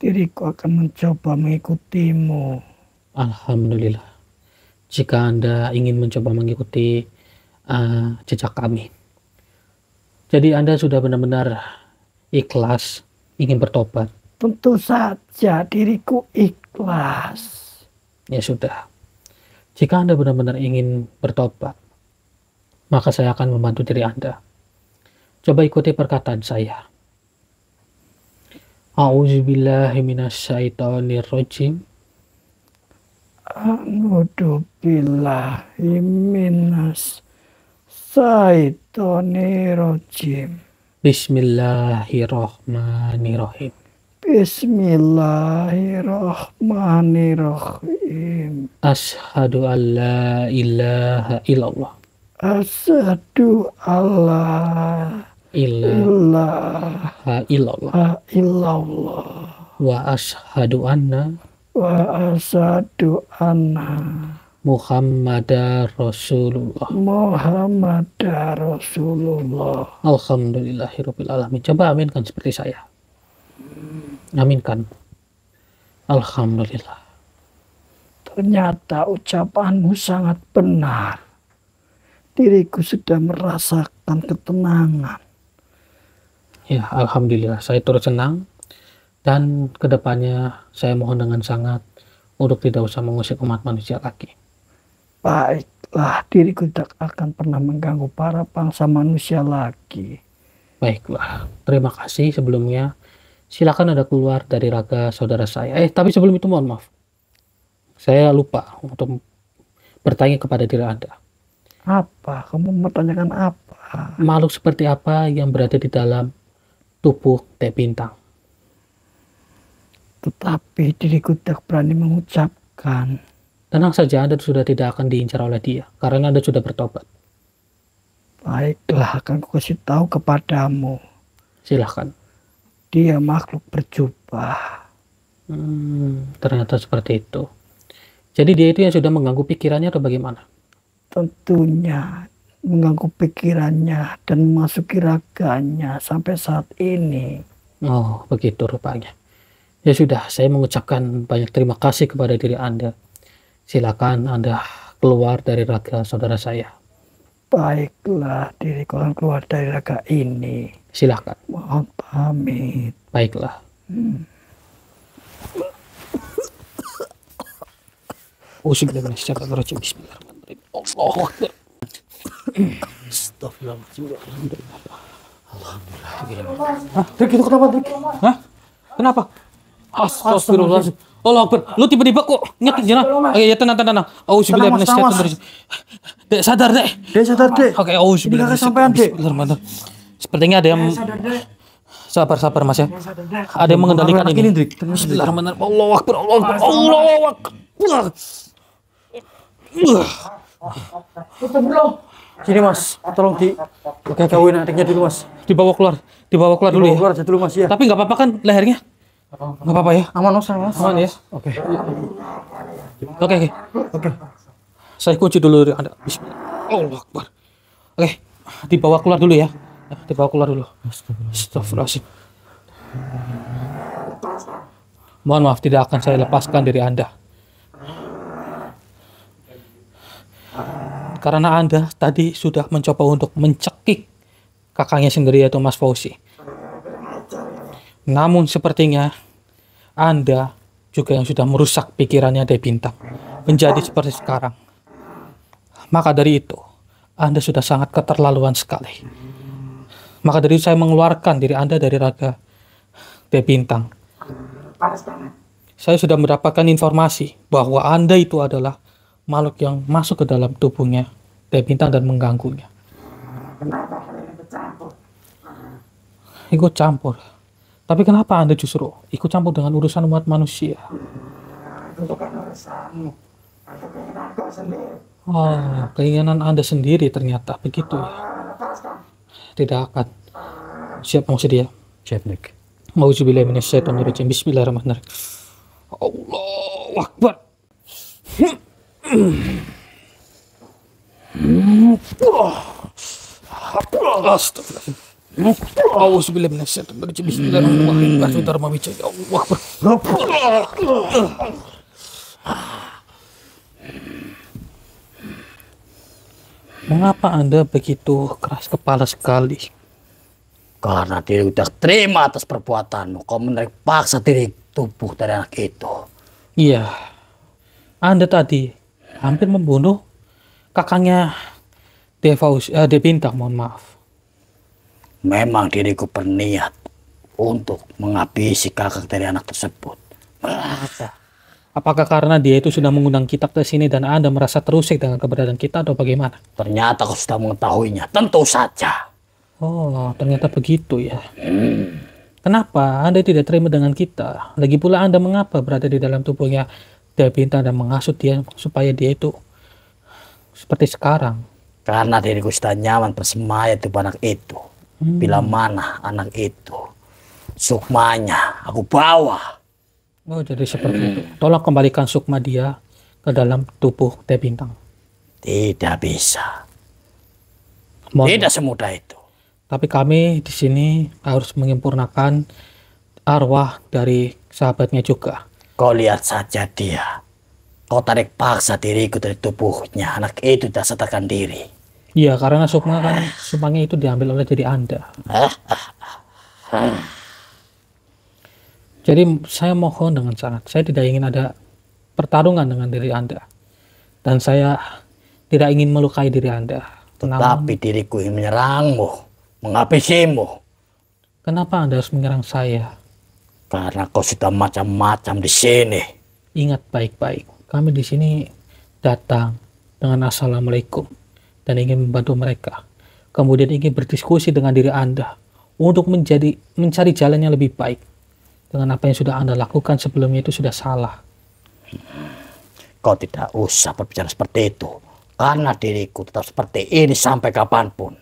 diriku akan mencoba mengikutimu. Alhamdulillah. Jika Anda ingin mencoba mengikuti jejak kami, jadi Anda sudah benar-benar ikhlas ingin bertobat. Tentu saja diriku ikhlas. Ya sudah. Jika Anda benar-benar ingin bertobat, maka saya akan membantu diri Anda. Coba ikuti perkataan saya. A'udzubillahi minasyaitonirrajim. A'udzubillahi minasyaitonirrajim. Bismillahirrahmanirrahim. Bismillahirrahmanirrahim. Asyhadu an la ilaha illallah. Asyhadu alla ilaha illallah Wa asyhadu anna wa asyhadu anna Muhammadar Rasulullah. Muhammadar Rasulullah. Alhamdulillahirabbil alamin. Coba aminkan seperti saya. Aminkan. Alhamdulillah. Ternyata ucapanmu sangat benar. Diriku sudah merasakan ketenangan. Ya, alhamdulillah saya turut senang, dan kedepannya saya mohon dengan sangat untuk tidak usah mengusik umat manusia lagi. Baiklah, diriku tidak akan pernah mengganggu para bangsa manusia lagi. Baiklah, terima kasih sebelumnya. Silakan Anda keluar dari raga saudara saya. Tapi sebelum itu mohon maaf. Saya lupa untuk bertanya kepada diri Anda. Apa? Kamu mempertanyakan apa? Makhluk seperti apa yang berada di dalam tubuh Teh Bintang? Tetapi diriku tidak berani mengucapkan. Tenang saja, Anda sudah tidak akan diincar oleh dia karena Anda sudah bertobat. Baiklah, akan kasih tahu kepadamu. Silahkan. Dia makhluk berjubah. Ternyata seperti itu. Jadi dia itu yang sudah mengganggu pikirannya atau bagaimana? Tentunya mengganggu pikirannya dan memasuki raganya sampai saat ini. Oh, begitu rupanya. Ya sudah, saya mengucapkan banyak terima kasih kepada diri Anda. Silakan Anda keluar dari raga saudara saya. Baiklah, diriku akan keluar dari raga ini. Silakan. Mohon pamit. Baiklah. Bismillahirrahmanirrahim. Allahu Akbar. Astagfirullahaladzim. Dik, itu kenapa, Dik? Hah? Kenapa? Astagfirullahaladzim. Allah Akbar. Lu tiba-tiba kok nyetik jenah? Oke, ya tenang. Auzubillahi minasyaitonir rajim. Dek, sadar, Dek. Dek, sadar, Dek. Oke, auzubillahi Ini sampean, Dek. Bismillahirrahmanirrahim. Sepertinya ada yang sabar Mas ya. Ada yang mengendalikan Anak ini. Dik. Bismillahirrahmanirrahim. Allahu Akbar. Allahu Akbar. Sini, Mas. Tolong jauhin adiknya dulu, Mas. Dibawa keluar dulu ya. Keluar aja dulu, Mas, ya. Tapi nggak apa-apa kan lehernya? Nggak apa-apa ya? Aman, Mas. Aman ya? Oke. Oke. Saya kunci dulu Anda. Bismillah. Allahu Akbar. Oke, dibawa keluar dulu ya. Dibawa keluar dulu. Astagfirullahaladzim. Mohon maaf, tidak akan saya lepaskan dari Anda. Karena Anda tadi sudah mencoba untuk mencekik kakaknya sendiri yaitu Mas Fauzi. Namun sepertinya Anda juga yang sudah merusak pikirannya Teh Bintang menjadi seperti sekarang. Maka dari itu, Anda sudah sangat keterlaluan sekali. Maka dari itu saya mengeluarkan diri Anda dari raga Teh Bintang. Saya sudah mendapatkan informasi bahwa Anda itu adalah makhluk yang masuk ke dalam tubuhnya Teh Bintang dan mengganggunya. Ikut campur. Tapi kenapa Anda justru ikut campur dengan urusan umat manusia? Oh, keinginan Anda sendiri ternyata begitu ya. Tidak akan. Siap, mau sedia? Siap, Dik. Auzubillahi minasyaitonir rajim. Bismillahirrahmanirrahim. Allahu Akbar. Astagfirullahaladzim. Auzubillahi minasyaitonir rajim. Bismillahirrahmanirrahim. Allahu Akbar. Mengapa Anda begitu keras kepala sekali? Karena diri udah terima atas perbuatanmu. Kau menarik paksa diri tubuh dari anak itu. Iya, Anda tadi hampir membunuh kakaknya Teh Bintang, mohon maaf. Memang diriku berniat untuk menghabisi kakak dari anak tersebut. Apakah karena dia itu sudah mengundang kita ke sini dan Anda merasa terusik dengan keberadaan kita atau bagaimana? Ternyata kau sudah mengetahuinya. Tentu saja. Oh, ternyata begitu ya. Kenapa Anda tidak terima dengan kita? Lagi pula Anda mengapa berada di dalam tubuhnya Teh Bintang dan menghasut dia supaya dia itu seperti sekarang? Karena diriku sudah nyaman bersemayam tubuh anak itu. Bila mana anak itu sukmanya aku bawa. Oh, jadi seperti itu. Tolong kembalikan sukma dia ke dalam tubuh Teh Bintang. Tidak bisa. Mohon Tidak semudah itu. Tapi kami di sini harus menyempurnakan arwah dari sahabatnya juga. Kau lihat saja dia. Kau tarik paksa diriku dari tubuhnya. Anak itu tidak sadarkan diri. Iya, karena sukmanya itu diambil oleh diri Anda. Jadi saya mohon dengan sangat, saya tidak ingin ada pertarungan dengan diri Anda. Dan saya tidak ingin melukai diri Anda. Tetapi diriku ingin menyerangmu, menghabisimu. Kenapa Anda harus menyerang saya? Karena kau sudah macam-macam di sini. Ingat baik-baik, kami di sini datang dengan assalamualaikum dan ingin membantu mereka. Kemudian ingin berdiskusi dengan diri Anda untuk mencari jalan yang lebih baik. Dengan apa yang sudah Anda lakukan sebelumnya itu sudah salah. Kau tidak usah berbicara seperti itu. Karena diriku tetap seperti ini sampai kapanpun.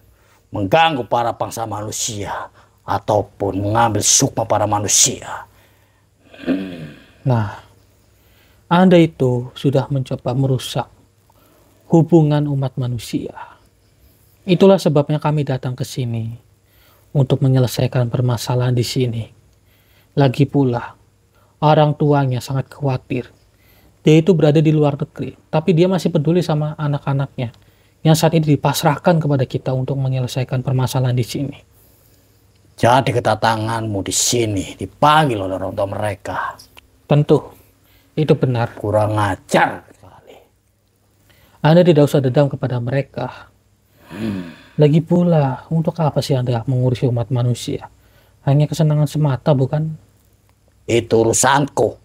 Mengganggu para bangsa manusia. Ataupun mengambil sukma para manusia. Nah, Anda itu sudah mencoba merusak hubungan umat manusia. Itulah sebabnya kami datang ke sini. Untuk menyelesaikan permasalahan di sini. Lagi pula, orang tuanya sangat khawatir. Dia itu berada di luar negeri, tapi dia masih peduli sama anak-anaknya yang saat ini dipasrahkan kepada kita untuk menyelesaikan permasalahan di sini. Jadi kedatanganmu di sini dipanggil oleh orang tua mereka. Tentu, itu benar. Kurang ajar sekali. Anda tidak usah dendam kepada mereka. Lagi pula, untuk apa sih Anda mengurusi umat manusia? Hanya kesenangan semata, bukan? Itu urusanku.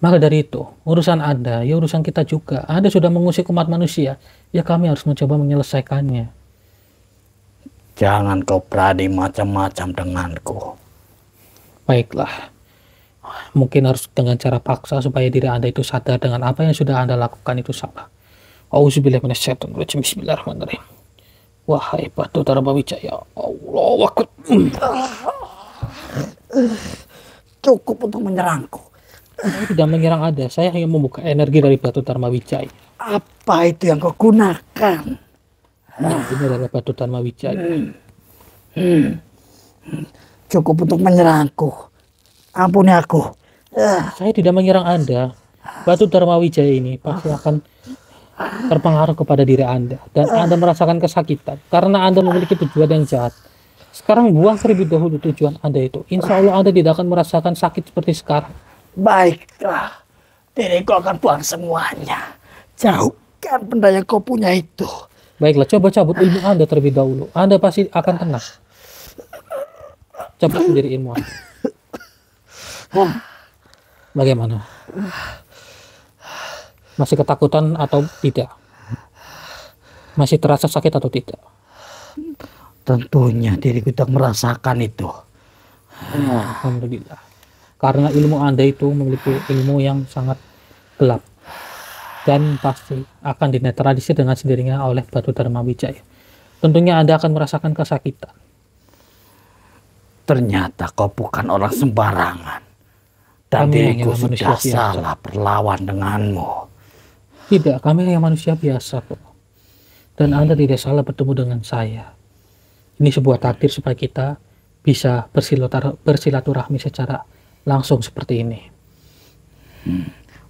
Maka dari itu, urusan Anda, ya urusan kita juga. Anda sudah mengusik umat manusia, ya kami harus mencoba menyelesaikannya. Jangan kau berani macam-macam denganku. Baiklah, mungkin harus dengan cara paksa supaya diri Anda itu sadar dengan apa yang sudah Anda lakukan itu salah. Auzubillahi minasyaitonirrajim. Bismillahirrahmanirrahim. Wahai Batu Dharma Wijaya, Allahu Akbar. Cukup untuk menyerangku. Saya tidak menyerang Anda, saya hanya membuka energi dari Batu Dharma Wijaya. Apa itu yang kau gunakan? Nah, ini adalah Batu Dharma Wijaya. Cukup untuk menyerangku. Ampuni aku. Saya tidak menyerang Anda. Batu Dharma Wijaya ini pasti akan terpengaruh kepada diri Anda. Dan Anda merasakan kesakitan. Karena Anda memiliki tujuan yang jahat. Sekarang buang terlebih dahulu tujuan Anda itu. Insya Allah Anda tidak akan merasakan sakit seperti sekarang. Baiklah. Diriku akan buang semuanya. Jauhkan benda yang kau punya itu. Baiklah, coba cabut ilmu Anda terlebih dahulu. Anda pasti akan tenang. Cabut sendiri ilmu Anda. Bagaimana? Masih ketakutan atau tidak? Masih terasa sakit atau tidak? Tentunya diriku tak merasakan itu. Alhamdulillah. Karena ilmu Anda itu memiliki ilmu yang sangat gelap. Dan pasti akan dinetralisir dengan sendirinya oleh Batu Dharma Wijaya. Tentunya Anda akan merasakan kesakitan. Ternyata kau bukan orang sembarangan. Dan Kami diriku hanya manusia sudah biasa. salah berlawan denganmu. Tidak, kami hanya manusia biasa kok. Dan Anda tidak salah bertemu dengan saya. Ini sebuah takdir supaya kita bisa bersilaturahmi secara langsung seperti ini.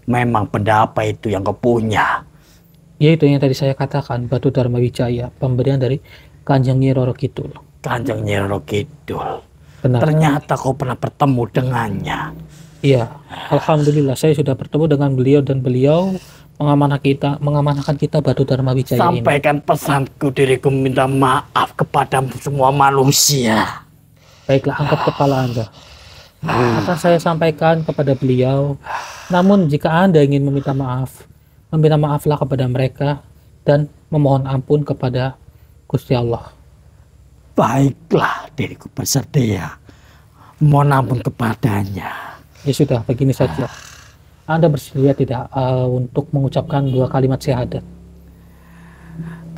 Memang benda apa itu yang kau punya? Yaitu yang tadi saya katakan, Batu Dharma Wijaya, pemberian dari Kanjeng Nyi Roro Kidul. Kanjeng Nyi Roro Kidul. Benar. Ternyata kau pernah bertemu dengannya. Iya, alhamdulillah saya sudah bertemu dengan beliau dan beliau mengamanahkan kita Batu Dharma Wijaya ini. Sampaikan pesanku, diriku minta maaf kepada semua manusia. Baiklah, angkat kepala Anda. Akan saya sampaikan kepada beliau. Namun jika Anda ingin meminta maaflah kepada mereka dan memohon ampun kepada Gusti Allah. Baiklah, diriku bersedia. Mohon ampun kepadanya. Ya sudah, begini saja. Anda bersedia tidak untuk mengucapkan 2 kalimat syahadat?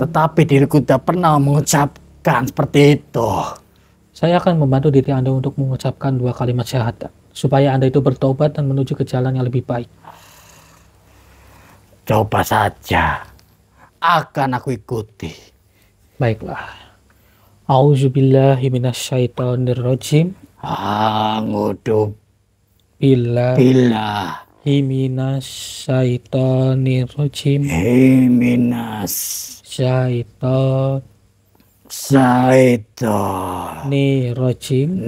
Tetapi diriku tidak pernah mengucapkan seperti itu. Saya akan membantu diri Anda untuk mengucapkan 2 kalimat syahadat. Supaya Anda itu bertobat dan menuju ke jalan yang lebih baik. Coba saja. Akan aku ikuti. Baiklah. Auzubillahi minasyaitonirrajim. Angudub Billahi billah minasyaitonirrajim. himinas Syaiton Syaitonirrajim.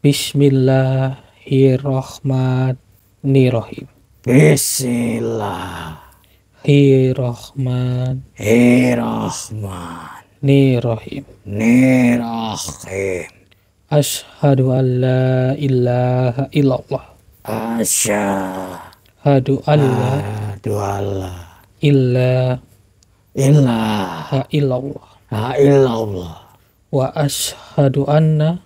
Bismillahirrahmanirrahim. Bismillahirrahmanirrahim. Asyhadu an la ilaha illallah. Asyhadu an la ilaha illallah. Wa asyhadu anna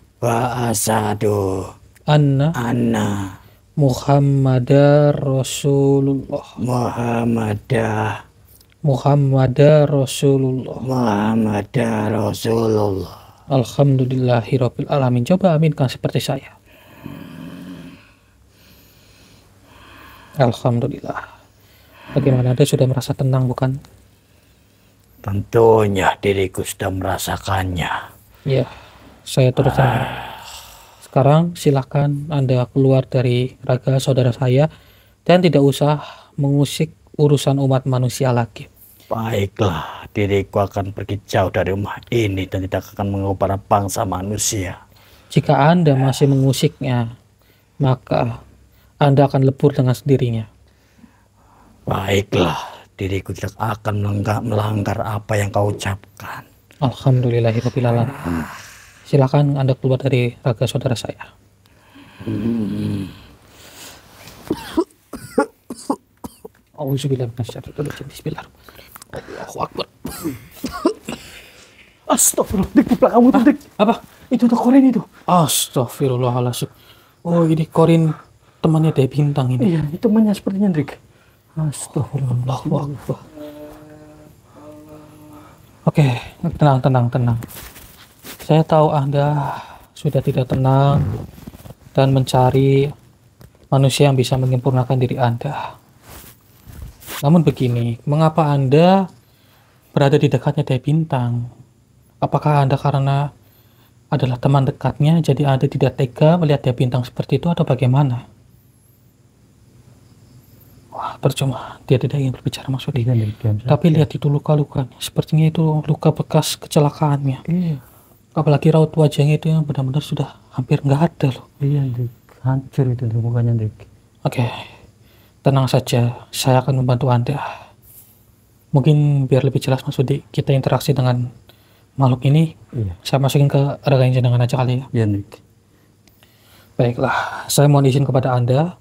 Muhammadar Rasulullah. Alhamdulillahirabbil alamin. Coba aminkan seperti saya. Alhamdulillah. Bagaimana, Anda sudah merasa tenang bukan? Tentunya diriku sudah merasakannya. Ya, saya turut senang. Sekarang silakan Anda keluar dari raga saudara saya dan tidak usah mengusik urusan umat manusia lagi. Baiklah, diriku akan pergi jauh dari rumah ini dan tidak akan mengganggu para bangsa manusia. Jika Anda masih mengusiknya, maka Anda akan lebur dengan sendirinya. Baiklah, diriku tidak akan melanggar apa yang kau ucapkan. Alhamdulillahirabbil alamin. Silakan Anda keluar dari raga saudara saya. Auzubillahi minasyaitonir rajim. Bismillahirrahmanirrahim. Allahu Akbar. Astagfirullah, Dik, di belakangmu tuh, Dik. Apa? Itu tuh Korin itu. Astagfirullahaladzim. Oh, ini Korin temannya Dek Bintang ini. Iya, itu temannya sepertinya, Dik. Astagfirullah. Allahu Akbar. Oke, tenang. Saya tahu Anda sudah tidak tenang dan mencari manusia yang bisa menyempurnakan diri Anda. Namun begini, mengapa Anda berada di dekatnya Dek Bintang? Apakah Anda karena adalah teman dekatnya, jadi Anda tidak tega melihat Dek Bintang seperti itu, atau bagaimana? Wah, percuma. Dia tidak ingin berbicara maksudnya. Tapi lihat itu luka-lukanya. Sepertinya itu luka bekas kecelakaannya. Iya. Apalagi raut wajahnya itu yang benar-benar sudah hampir nggak ada loh. Iya, Dik. Hancur itu mukanya, Dik. Oke, tenang saja. Saya akan membantu Anda. Mungkin biar lebih jelas Mas Udi, kita interaksi dengan makhluk ini. Iya. Saya masukin ke raganya jenengan aja kali ya. Iya, Dik. Baiklah, saya mohon izin kepada Anda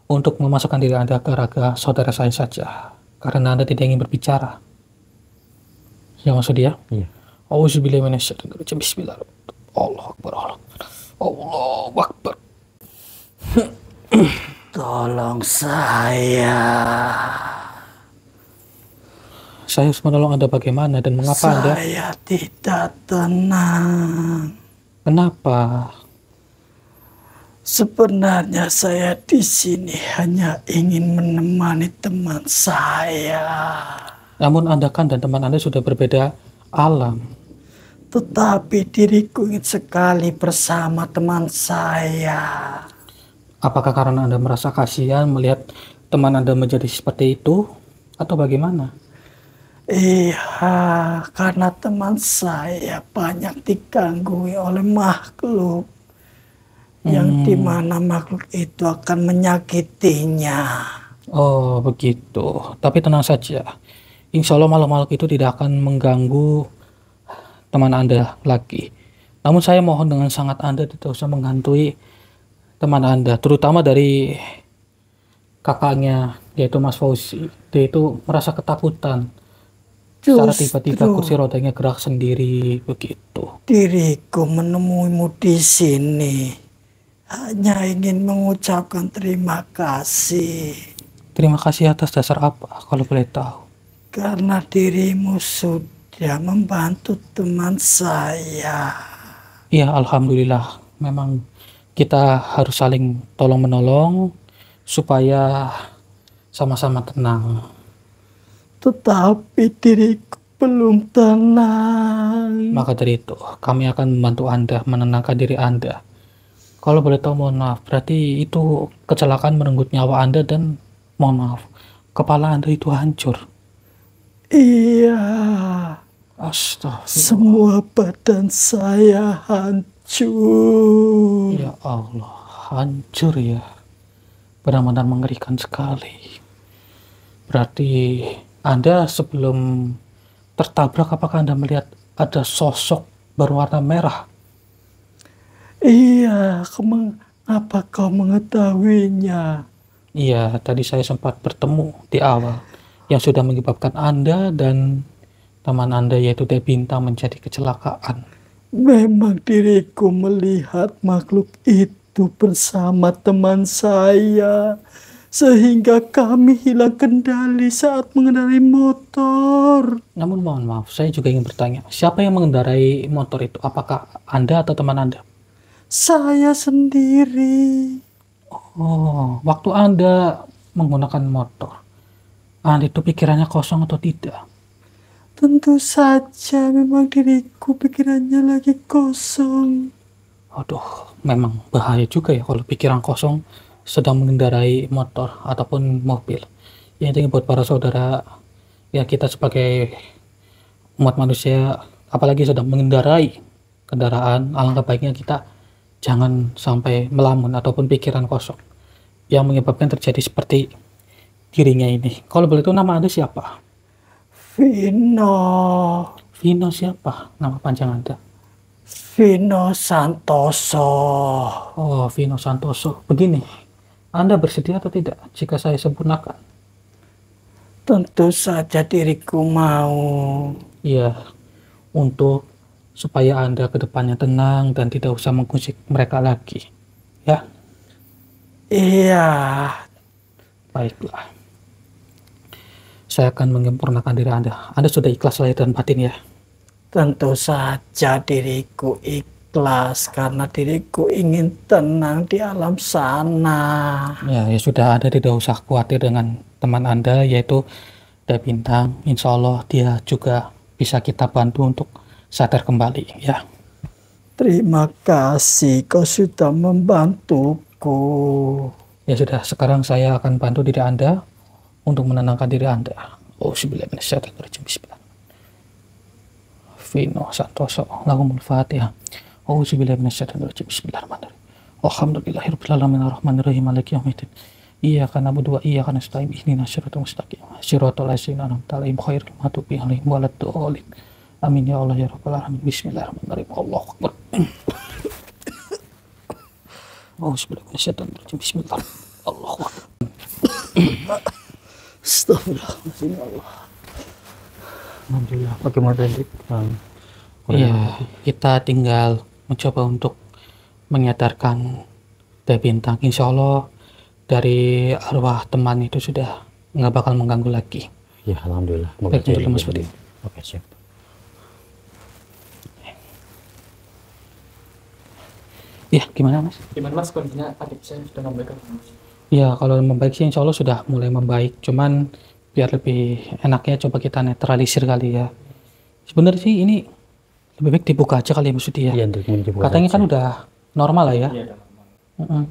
untuk memasukkan diri Anda ke raga saudara saya saja, karena Anda tidak ingin berbicara. Ya Mas Udi ya? Iya. Auzubillahi minasyaitonir rajim. Bismillahirrahmanirrahim. Allahu Akbar. Allahu Akbar. Tolong saya. Saya harus menolong Anda bagaimana dan mengapa Anda? Saya tidak tenang. Kenapa? Sebenarnya saya di sini hanya ingin menemani teman saya. Namun Anda kan dan teman Anda sudah berbeda alam. Tetapi diriku ingin sekali bersama teman saya. Apakah karena Anda merasa kasihan melihat teman Anda menjadi seperti itu, atau bagaimana? Iya, karena teman saya banyak diganggu oleh makhluk. Yang dimana makhluk itu akan menyakitinya. Oh begitu. Tapi tenang saja. Insya Allah makhluk-makhluk itu tidak akan mengganggu teman Anda lagi. Namun saya mohon dengan sangat Anda tidak usah menghantui teman Anda, terutama dari kakaknya, yaitu Mas Fauzi. Dia itu merasa ketakutan. Secara tiba-tiba kursi rodanya gerak sendiri begitu. Diriku menemuimu di sini hanya ingin mengucapkan terima kasih. Terima kasih atas dasar apa kalau boleh tahu? Karena dirimu sudah membantu teman saya. Iya, alhamdulillah. Memang kita harus saling tolong-menolong supaya sama-sama tenang. Tetapi diriku belum tenang. Maka dari itu, kami akan membantu Anda menenangkan diri Anda. Kalau boleh tahu, mohon maaf, berarti itu kecelakaan merenggut nyawa Anda dan mohon maaf, kepala Anda itu hancur. Iya. Astagfirullah. Semua badan saya hancur. Ya Allah, hancur ya. Benar-benar mengerikan sekali. Berarti Anda sebelum tertabrak, apakah Anda melihat ada sosok berwarna merah? Iya, apa kau mengetahuinya? Iya, tadi saya sempat bertemu di awal yang sudah menyebabkan Anda dan teman Anda yaitu Teh Bintang menjadi kecelakaan. Memang diriku melihat makhluk itu bersama teman saya, sehingga kami hilang kendali saat mengendarai motor. Namun mohon maaf, saya juga ingin bertanya, siapa yang mengendarai motor itu? Apakah Anda atau teman Anda? Saya sendiri. Oh, waktu Anda menggunakan motor, Anda itu pikirannya kosong atau tidak? Tentu saja memang diriku pikirannya lagi kosong. Aduh, memang bahaya juga ya kalau pikiran kosong sedang mengendarai motor ataupun mobil. Ya intinya buat para saudara, ya kita sebagai umat manusia, apalagi sedang mengendarai kendaraan, alangkah baiknya kita jangan sampai melamun ataupun pikiran kosong yang menyebabkan terjadi seperti dirinya ini. Kalau boleh tahu nama Anda siapa? Vino siapa nama panjang Anda? Vino Santoso. Oh, Vino Santoso. Begini, Anda bersedia atau tidak jika saya sempurnakan? Tentu saja diriku mau. Iya, untuk supaya Anda ke depannya tenang dan tidak usah mengusik mereka lagi. Ya, Iya, baiklah. Saya akan menyempurnakan diri Anda. Anda sudah ikhlas lahir dan batin ya? tentu saja diriku ikhlas karena diriku ingin tenang di alam sana. Ya, ya sudah, Anda tidak usah khawatir dengan teman Anda yaitu Teh Bintang. Insya Allah dia juga bisa kita bantu untuk sadar kembali ya. Terima kasih kau sudah membantuku. Ya sudah, sekarang saya akan bantu diri Anda untuk menenangkan diri Anda. Bismillahirrahmanirrahim. Bismillah. Vino Santoso, lahumul Fatihah. Bismillahirrahmanirrahim. Bismillahirrahmanirrahim. Alhamdulillahirabbil alamin arrahmanirrahim maliki yaumiddin. Iyyaka na'budu wa iyyaka nasta'in ihdinas siratal mustaqim. Siratal ladzina an'amta 'alaihim ghairil maghdubi 'alaihim waladdallin. Amin ya Allah ya rabbal alamin. Bismillahirrahmanirrahim. Allahu akbar. Bismillahirrahmanirrahim. Bismillah. Allahu akbar. Astagfirullahaladzim ya Allah. Alhamdulillah. Bagaimana tadi? Iya, kita tinggal mencoba untuk menyadarkan Teh Bintang. Insya Allah dari arwah teman itu sudah nggak bakal mengganggu lagi. Ya, alhamdulillah. Baik, untuk Mas Budi. Oke, siap. Iya, gimana Mas? Gimana Mas kondisinya adik saya sudah membaik? Ya, kalau membaik sih insya Allah sudah mulai membaik. Cuman biar lebih enaknya coba kita netralisir kali ya. Sebenarnya sih ini lebih baik dibuka aja kali ya Mas Budi ya. Iya, untuk menjemput Katanya kan saja. udah normal lah ya. Iya, udah. Mm-mm.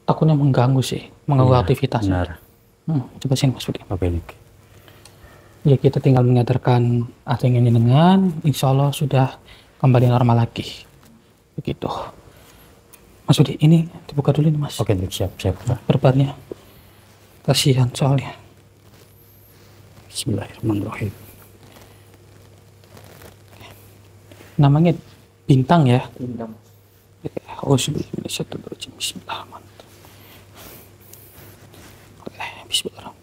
Takutnya mengganggu sih, mengganggu Iya, aktivitasnya. benar. Coba sini Mas Budi. Oke, ini. Ya kita tinggal menyadarkan adanya dengan insya Allah sudah kembali normal lagi. Begitu. Mas Budi, ini dibuka dulu nih Mas. Oke, siap. Perbannya. Kasihan soalnya. Bismillahirrahmanirrahim. Namanya Bintang ya. Bintang. Bismillahirrahmanirrahim. Bismillahirrahmanirrahim.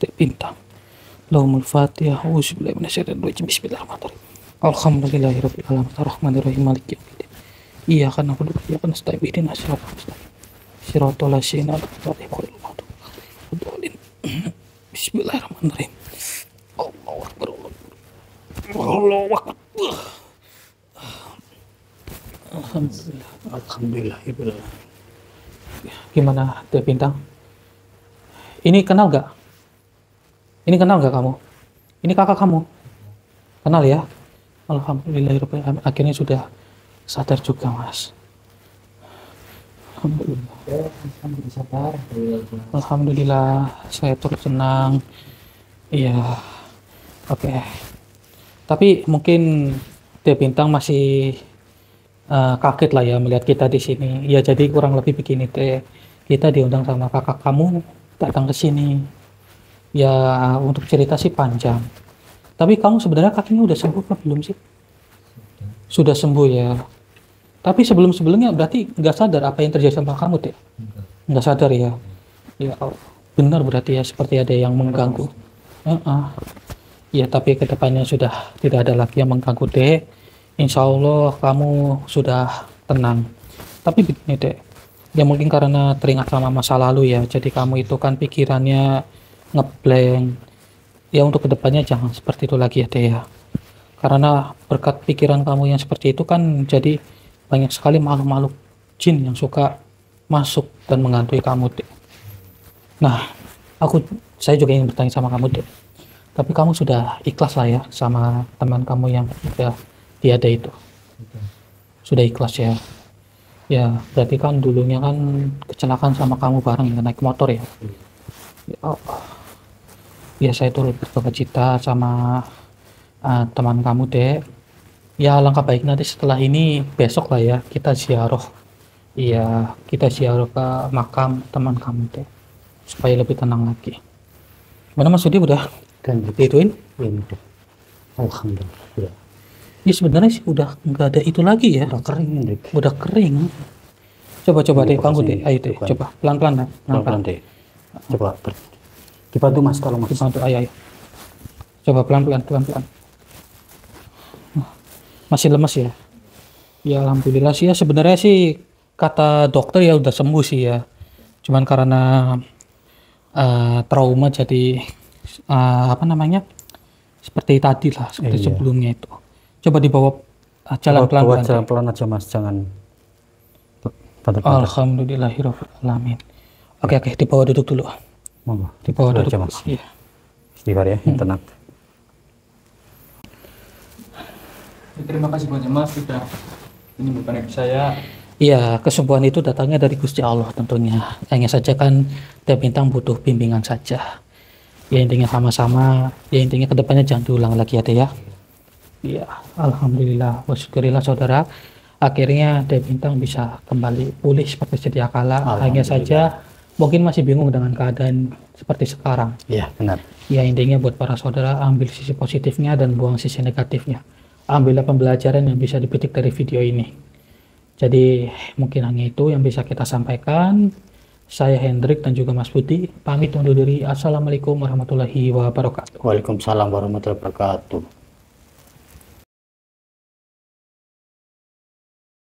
Teh Bintang. Lahumul Fatihah. Bismillahirrahmanirrahim. Alhamdulillahirabbil alamin arrahmanirrahim maliki yaumiddin. Iyyaka na'budu wa iyyaka nasta'in ihdinas siratal mustaqim. Siratal ladzina an'amta 'alaihim ghairil maghdubi 'alaihim waladdallin. Bismillahirrahmanirrahim. Allahu akbar. Allahu akbar. Alhamdulillah. Alhamdulillah. Gimana Teh Bintang? Ini kenal gak? Ini kenal gak kamu? Ini kakak kamu? Kenal ya? Alhamdulillahirabbil alamin. Akhirnya sudah sadar juga Mas. Alhamdulillah. Alhamdulillah saya turut senang. Iya. Oke. Tapi mungkin Teh Bintang masih kaget lah ya melihat kita di sini. Ya jadi kurang lebih begini Teh, kita diundang sama kakak kamu datang ke sini. Ya untuk cerita sih panjang. Tapi kamu sebenarnya kakinya udah sembuh apa belum sih? Sudah sembuh ya. Tapi sebelumnya berarti nggak sadar apa yang terjadi sama kamu Teh? Nggak sadar ya? Ya benar berarti ya, seperti ada yang mengganggu. Ya tapi kedepannya sudah tidak ada lagi yang mengganggu Dek. Insya Allah kamu sudah tenang. Tapi begini Dek, ya mungkin karena teringat sama masa lalu ya, jadi kamu itu kan pikirannya ngeblank. Ya untuk kedepannya jangan seperti itu lagi ya Dek ya. Karena berkat pikiran kamu yang seperti itu kan jadi banyak sekali makhluk-makhluk jin yang suka masuk dan menghantui kamu Dek. Nah, saya juga ingin bertanya sama kamu Dek. Tapi kamu sudah ikhlas lah ya sama teman kamu yang sudah tiada itu. Sudah ikhlas ya. Ya, berarti kan dulunya kan kecelakaan sama kamu bareng ya, naik motor ya. Ya, ya saya turut berduka cita sama teman kamu Dek. Ya alangkah baik nanti setelah ini besok lah ya kita ziarah. Iya, kita ziarah ke makam teman kamu Dek supaya lebih tenang lagi. Mana Mas Sudi udah Dan dituin? ini Dek. Alhamdulillah. Sudah. Ya sebenarnya sih udah nggak ada itu lagi ya. Udah kering Dek. Udah kering. Coba Ini deh bangun deh. posisi Ayo deh, bukan. coba pelan-pelan Dek. Pelan-pelan Dek. Coba dibantu Mas, tolong Mas. Dibantu, ayo. Coba pelan-pelan. Masih lemes ya? Ya alhamdulillah sih ya, sebenarnya sih kata dokter ya udah sembuh sih ya. Cuman karena trauma jadi apa namanya? Seperti tadi lah, seperti Iya. sebelumnya itu. Coba dibawa jalan Bawa pelan-pelan. jalan pelan aja Mas, jangan banter-banter. Alhamdulillahirabbil alamin. Oke, dibawa duduk dulu. Monggo. Dibawa Duduk duduk. aja Mas. Iya. Istighfar ya, tenang. Terima kasih banyak Mas sudah menyembuhkan ibu saya. Iya, kesembuhan itu datangnya dari Gusti Allah tentunya. Hanya saja kan Teh Bintang butuh bimbingan saja. Ya intinya sama-sama, ya intinya kedepannya jangan diulang lagi ya Teh ya. Iya, alhamdulillah, wasyukurillah saudara. Akhirnya Teh Bintang bisa kembali pulih seperti sedia kala. Hanya saja mungkin masih bingung dengan keadaan seperti sekarang. Iya, benar. Ya intinya buat para saudara ambil sisi positifnya dan buang sisi negatifnya. Ambillah pembelajaran yang bisa dipetik dari video ini. Jadi mungkin hanya itu yang bisa kita sampaikan. Saya Hendrik dan juga Mas Budi pamit undur diri. Assalamualaikum warahmatullahi wabarakatuh. Waalaikumsalam warahmatullahi wabarakatuh.